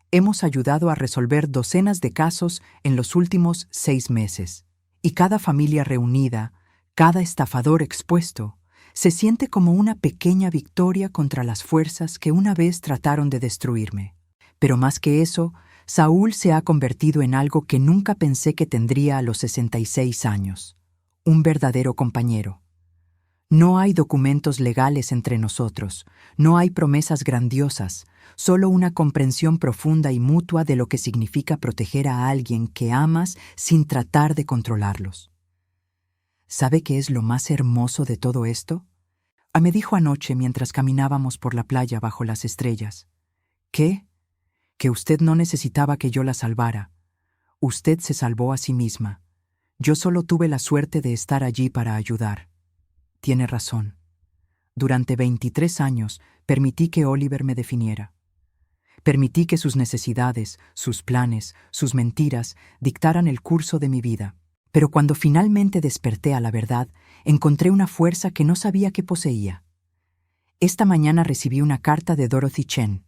Hemos ayudado a resolver docenas de casos en los últimos 6 meses. Y cada familia reunida, cada estafador expuesto, se siente como una pequeña victoria contra las fuerzas que una vez trataron de destruirme. Pero más que eso, Saúl se ha convertido en algo que nunca pensé que tendría a los 66 años. Un verdadero compañero. No hay documentos legales entre nosotros, no hay promesas grandiosas, solo una comprensión profunda y mutua de lo que significa proteger a alguien que amas sin tratar de controlarlos. ¿Sabe qué es lo más hermoso de todo esto? Me dijo anoche mientras caminábamos por la playa bajo las estrellas. ¿Qué? Que usted no necesitaba que yo la salvara. Usted se salvó a sí misma. Yo solo tuve la suerte de estar allí para ayudar. Tiene razón. Durante 23 años permití que Oliver me definiera. Permití que sus necesidades, sus planes, sus mentiras dictaran el curso de mi vida. Pero cuando finalmente desperté a la verdad, encontré una fuerza que no sabía que poseía. Esta mañana recibí una carta de Dorothy Chen.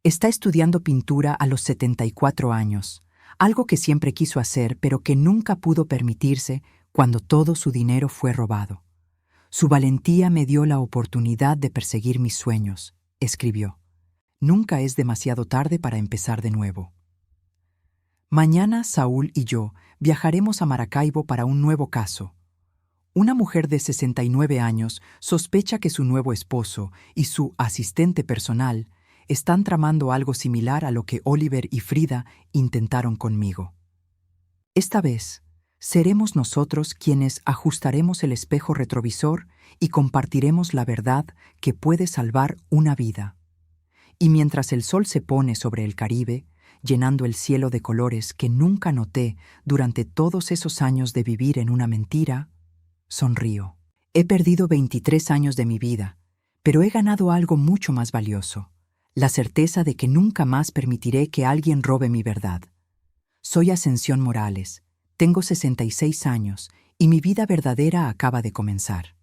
Está estudiando pintura a los 74 años, algo que siempre quiso hacer pero que nunca pudo permitirse cuando todo su dinero fue robado. Su valentía me dio la oportunidad de perseguir mis sueños, escribió. Nunca es demasiado tarde para empezar de nuevo. Mañana Saúl y yo viajaremos a Maracaibo para un nuevo caso. Una mujer de 69 años sospecha que su nuevo esposo y su asistente personal están tramando algo similar a lo que Oliver y Frida intentaron conmigo. Esta vez, Seremos nosotros quienes ajustaremos el espejo retrovisor y compartiremos la verdad que puede salvar una vida. Y mientras el sol se pone sobre el Caribe, llenando el cielo de colores que nunca noté durante todos esos años de vivir en una mentira, sonrío. He perdido 23 años de mi vida, pero he ganado algo mucho más valioso, la certeza de que nunca más permitiré que alguien robe mi verdad. Soy Ascensión Morales, tengo 66 años y mi vida verdadera acaba de comenzar.